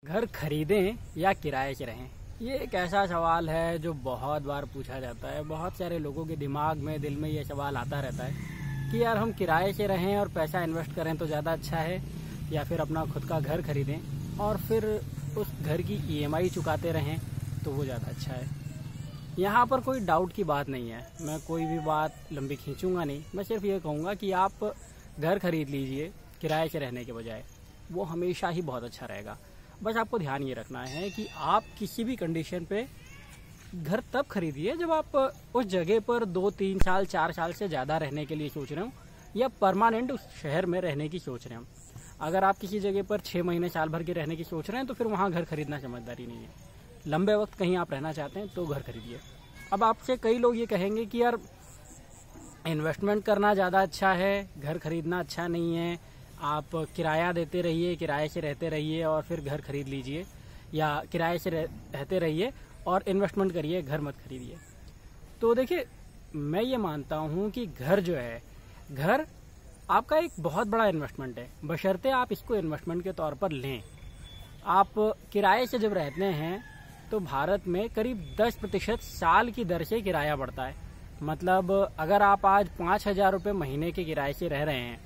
घर खरीदें या किराए से रहें, ये एक ऐसा सवाल है जो बहुत बार पूछा जाता है। बहुत सारे लोगों के दिमाग में, दिल में ये सवाल आता रहता है कि यार हम किराए से रहें और पैसा इन्वेस्ट करें तो ज़्यादा अच्छा है, या फिर अपना खुद का घर खरीदें और फिर उस घर की EMI चुकाते रहें तो वो ज़्यादा अच्छा है। यहाँ पर कोई डाउट की बात नहीं है, मैं कोई भी बात लंबी खींचूंगा नहीं। मैं सिर्फ ये कहूँगा कि आप घर खरीद लीजिए किराए से रहने के बजाय, वो हमेशा ही बहुत अच्छा रहेगा। बस आपको ध्यान ये रखना है कि आप किसी भी कंडीशन पे घर तब खरीदिए जब आप उस जगह पर 2, 3 साल, 4 साल से ज़्यादा रहने के लिए सोच रहे हो या परमानेंट उस शहर में रहने की सोच रहे हो। अगर आप किसी जगह पर 6 महीने, साल भर के रहने की सोच रहे हैं तो फिर वहाँ घर खरीदना समझदारी नहीं है। लंबे वक्त कहीं आप रहना चाहते हैं तो घर खरीदिए। अब आपसे कई लोग ये कहेंगे कि यार इन्वेस्टमेंट करना ज़्यादा अच्छा है, घर खरीदना अच्छा नहीं है, आप किराया देते रहिए, किराए से रहते रहिए और फिर घर खरीद लीजिए, या किराए से रहते रहिए और इन्वेस्टमेंट करिए, घर मत खरीदिए। तो देखिए, मैं ये मानता हूँ कि घर जो है, घर आपका एक बहुत बड़ा इन्वेस्टमेंट है, बशर्ते आप इसको इन्वेस्टमेंट के तौर पर लें। आप किराए से जब रहते हैं तो भारत में करीब 10% साल की दर से किराया बढ़ता है। मतलब अगर आप आज 5,000 रुपये महीने के किराए से रह रहे हैं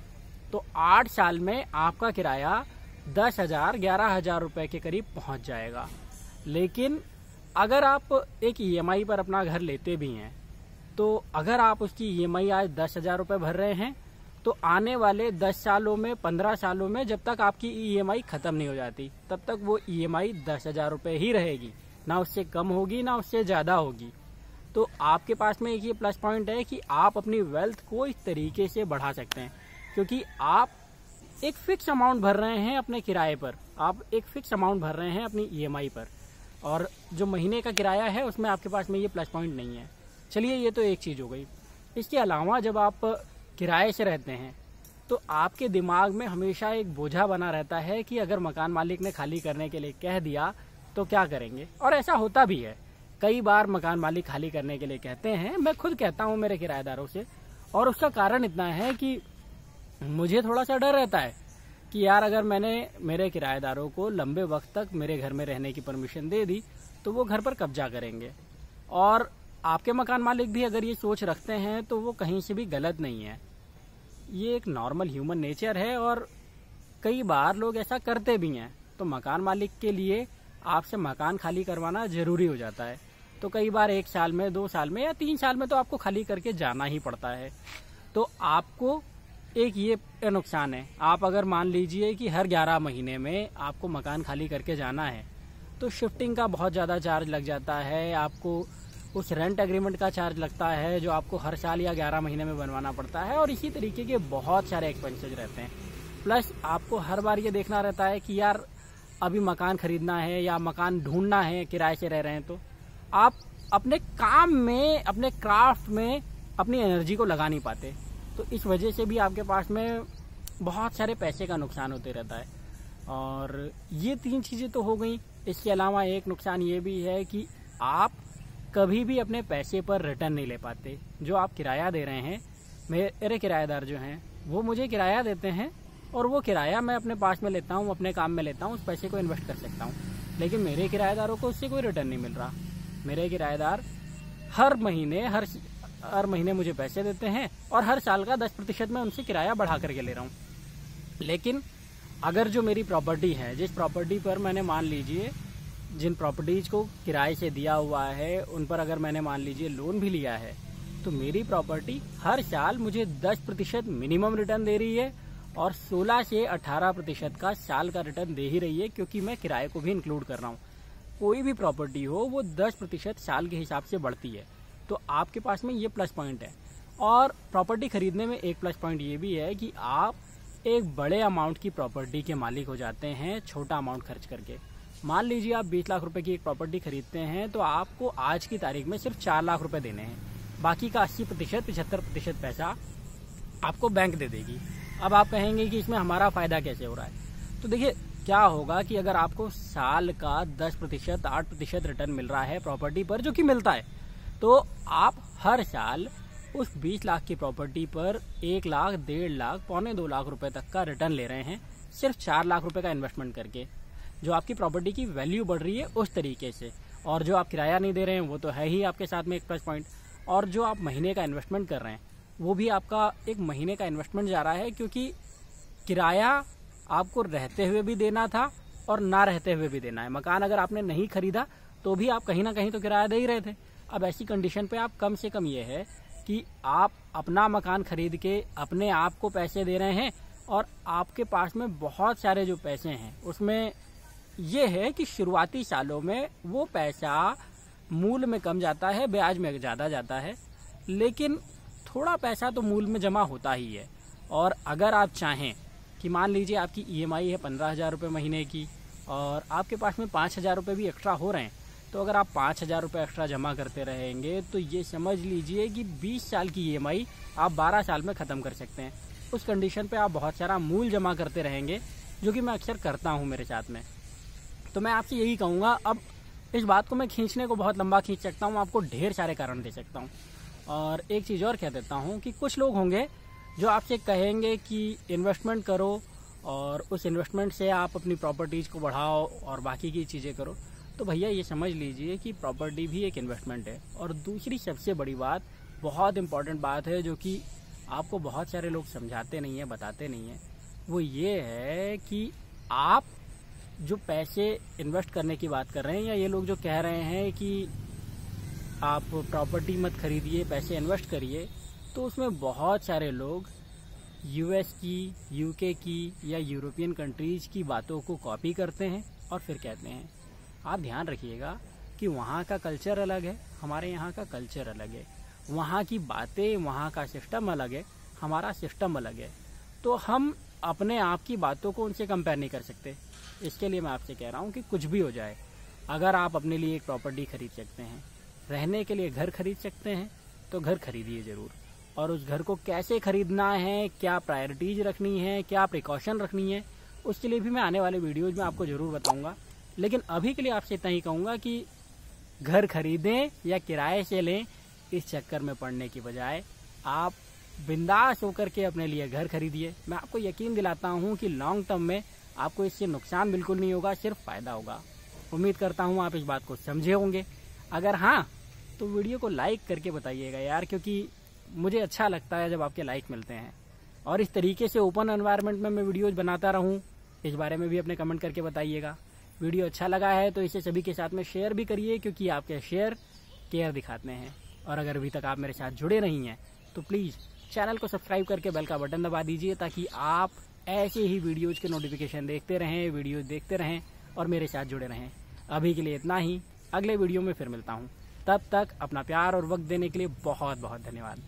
तो 8 साल में आपका किराया 10,000, 11,000 रुपये के करीब पहुंच जाएगा। लेकिन अगर आप एक EMI पर अपना घर लेते भी हैं तो अगर आप उसकी EMI आज 10,000 रुपये भर रहे हैं तो आने वाले 10 सालों में, 15 सालों में, जब तक आपकी EMI खत्म नहीं हो जाती तब तक वो EMI 10,000 रुपये ही रहेगी, ना उससे कम होगी ना उससे ज़्यादा होगी। तो आपके पास में एक ये प्लस पॉइंट है कि आप अपनी वेल्थ को इस तरीके से बढ़ा सकते हैं, क्योंकि आप एक फिक्स अमाउंट भर रहे हैं अपने किराए पर, आप एक फिक्स अमाउंट भर रहे हैं अपनी EMI पर, और जो महीने का किराया है उसमें आपके पास में ये प्लस पॉइंट नहीं है। चलिए, ये तो एक चीज़ हो गई। इसके अलावा जब आप किराए से रहते हैं तो आपके दिमाग में हमेशा एक बोझा बना रहता है कि अगर मकान मालिक ने खाली करने के लिए कह दिया तो क्या करेंगे। और ऐसा होता भी है, कई बार मकान मालिक खाली करने के लिए कहते हैं। मैं खुद कहता हूँ मेरे किराएदारों से, और उसका कारण इतना है कि मुझे थोड़ा सा डर रहता है कि यार अगर मैंने मेरे किराएदारों को लंबे वक्त तक मेरे घर में रहने की परमिशन दे दी तो वो घर पर कब्जा करेंगे। और आपके मकान मालिक भी अगर ये सोच रखते हैं तो वो कहीं से भी गलत नहीं है, ये एक नॉर्मल ह्यूमन नेचर है और कई बार लोग ऐसा करते भी हैं। तो मकान मालिक के लिए आपसे मकान खाली करवाना ज़रूरी हो जाता है। तो कई बार 1 साल में, 2 साल में या 3 साल में तो आपको खाली करके जाना ही पड़ता है। तो आपको एक ये नुकसान है, आप अगर मान लीजिए कि हर 11 महीने में आपको मकान खाली करके जाना है तो शिफ्टिंग का बहुत ज़्यादा चार्ज लग जाता है, आपको उस रेंट एग्रीमेंट का चार्ज लगता है जो आपको हर साल या 11 महीने में बनवाना पड़ता है, और इसी तरीके के बहुत सारे एक्सपेंसेस रहते हैं। प्लस आपको हर बार ये देखना रहता है कि यार अभी मकान खरीदना है या मकान ढूंढना है, किराए से रह रहे हैं तो आप अपने काम में, अपने क्राफ्ट में अपनी एनर्जी को लगा नहीं पाते। तो इस वजह से भी आपके पास में बहुत सारे पैसे का नुकसान होते रहता है। और ये 3 चीज़ें तो हो गई। इसके अलावा एक नुकसान ये भी है कि आप कभी भी अपने पैसे पर रिटर्न नहीं ले पाते। जो आप किराया दे रहे हैं, मेरे किराएदार जो हैं वो मुझे किराया देते हैं और वो किराया मैं अपने पास में लेता हूँ, अपने काम में लेता हूँ, उस पैसे को इन्वेस्ट कर सकता हूँ। लेकिन मेरे किराएदारों को उससे कोई रिटर्न नहीं मिल रहा। मेरे किराएदार हर महीने मुझे पैसे देते हैं और हर साल का 10% मैं उनसे किराया बढ़ा करके ले रहा हूँ। लेकिन अगर जो मेरी प्रॉपर्टी है, जिस प्रॉपर्टी पर मैंने मान लीजिए, जिन प्रॉपर्टीज को किराए से दिया हुआ है उन पर अगर मैंने मान लीजिए लोन भी लिया है, तो मेरी प्रॉपर्टी हर साल मुझे 10% मिनिमम रिटर्न दे रही है और 16 से 18% का साल का रिटर्न दे ही रही है, क्योंकि मैं किराए को भी इंक्लूड कर रहा हूँ। कोई भी प्रॉपर्टी हो वो 10% साल के हिसाब से बढ़ती है। तो आपके पास में ये प्लस पॉइंट है। और प्रॉपर्टी खरीदने में एक प्लस पॉइंट ये भी है कि आप एक बड़े अमाउंट की प्रॉपर्टी के मालिक हो जाते हैं छोटा अमाउंट खर्च करके। मान लीजिए आप 20 लाख रुपए की एक प्रॉपर्टी खरीदते हैं तो आपको आज की तारीख में सिर्फ 4 लाख रुपए देने हैं, बाकी का 80%, 75% पैसा आपको बैंक दे देगी। अब आप कहेंगे कि इसमें हमारा फ़ायदा कैसे हो रहा है। तो देखिए, क्या होगा कि अगर आपको साल का 10%, 8% रिटर्न मिल रहा है प्रॉपर्टी पर, जो कि मिलता है, तो आप हर साल उस 20 लाख की प्रॉपर्टी पर 1 लाख, 1.5 लाख, 1.25 लाख रुपए तक का रिटर्न ले रहे हैं, सिर्फ 4 लाख रुपए का इन्वेस्टमेंट करके। जो आपकी प्रॉपर्टी की वैल्यू बढ़ रही है उस तरीके से। और जो आप किराया नहीं दे रहे हैं वो तो है ही आपके साथ में एक प्लस पॉइंट। और जो आप महीने का इन्वेस्टमेंट कर रहे हैं वो भी आपका एक महीने का इन्वेस्टमेंट जा रहा है, क्योंकि किराया आपको रहते हुए भी देना था और ना रहते हुए भी देना है। मकान अगर आपने नहीं खरीदा तो भी आप कहीं ना कहीं तो किराया दे ही रहे थे। अब ऐसी कंडीशन पे आप कम से कम ये है कि आप अपना मकान खरीद के अपने आप को पैसे दे रहे हैं, और आपके पास में बहुत सारे जो पैसे हैं उसमें ये है कि शुरुआती सालों में वो पैसा मूल में कम जाता है, ब्याज में ज़्यादा जाता है, लेकिन थोड़ा पैसा तो मूल में जमा होता ही है। और अगर आप चाहें कि मान लीजिए आपकी EMI है 15,000 रुपये महीने की और आपके पास में 5,000 रुपये भी एक्स्ट्रा हो रहे हैं, तो अगर आप 5,000 रुपये एक्स्ट्रा जमा करते रहेंगे तो ये समझ लीजिए कि 20 साल की EMI आप 12 साल में ख़त्म कर सकते हैं। उस कंडीशन पे आप बहुत सारा मूल जमा करते रहेंगे, जो कि मैं अक्सर करता हूँ मेरे साथ में। तो मैं आपसे यही कहूँगा, अब इस बात को मैं खींचने को बहुत लंबा खींच सकता हूँ, आपको ढेर सारे कारण दे सकता हूँ। और एक चीज़ और कह देता हूँ कि कुछ लोग होंगे जो आपसे कहेंगे कि इन्वेस्टमेंट करो और उस इन्वेस्टमेंट से आप अपनी प्रॉपर्टीज़ को बढ़ाओ और बाकी की चीज़ें करो। तो भैया ये समझ लीजिए कि प्रॉपर्टी भी एक इन्वेस्टमेंट है। और दूसरी सबसे बड़ी बात, बहुत इम्पॉर्टेंट बात है जो कि आपको बहुत सारे लोग समझाते नहीं हैं, बताते नहीं हैं, वो ये है कि आप जो पैसे इन्वेस्ट करने की बात कर रहे हैं, या ये लोग जो कह रहे हैं कि आप प्रॉपर्टी मत खरीदिए, पैसे इन्वेस्ट करिए, तो उसमें बहुत सारे लोग US की, UK की या यूरोपियन कंट्रीज़ की बातों को कॉपी करते हैं और फिर कहते हैं। आप ध्यान रखिएगा कि वहाँ का कल्चर अलग है, हमारे यहाँ का कल्चर अलग है, वहाँ की बातें, वहाँ का सिस्टम अलग है, हमारा सिस्टम अलग है। तो हम अपने आप की बातों को उनसे कंपेयर नहीं कर सकते। इसके लिए मैं आपसे कह रहा हूँ कि कुछ भी हो जाए, अगर आप अपने लिए एक प्रॉपर्टी खरीद सकते हैं, रहने के लिए घर खरीद सकते हैं, तो घर खरीदिए ज़रूर। और उस घर को कैसे खरीदना है, क्या प्रायोरिटीज़ रखनी है, क्या प्रिकॉशन रखनी है, उसके लिए भी मैं आने वाले वीडियोज़ में आपको ज़रूर बताऊँगा। लेकिन अभी के लिए आपसे इतना ही कहूँगा कि घर खरीदें या किराए से लें, इस चक्कर में पड़ने की बजाय आप बिंदास होकर के अपने लिए घर खरीदिए। मैं आपको यकीन दिलाता हूँ कि लॉन्ग टर्म में आपको इससे नुकसान बिल्कुल नहीं होगा, सिर्फ फ़ायदा होगा। उम्मीद करता हूँ आप इस बात को समझे होंगे। अगर हाँ, तो वीडियो को लाइक करके बताइएगा यार, क्योंकि मुझे अच्छा लगता है जब आपके लाइक मिलते हैं। और इस तरीके से ओपन एनवायरनमेंट में मैं वीडियोज़ बनाता रहूँ, इस बारे में भी अपने कमेंट करके बताइएगा। वीडियो अच्छा लगा है तो इसे सभी के साथ में शेयर भी करिए, क्योंकि आपके शेयर केयर दिखाते हैं। और अगर अभी तक आप मेरे साथ जुड़े नहीं हैं तो प्लीज़ चैनल को सब्सक्राइब करके बेल का बटन दबा दीजिए, ताकि आप ऐसे ही वीडियोज़ के नोटिफिकेशन देखते रहें, वीडियोज़ देखते रहें और मेरे साथ जुड़े रहें। अभी के लिए इतना ही, अगले वीडियो में फिर मिलता हूँ। तब तक अपना प्यार और वक्त देने के लिए बहुत बहुत धन्यवाद।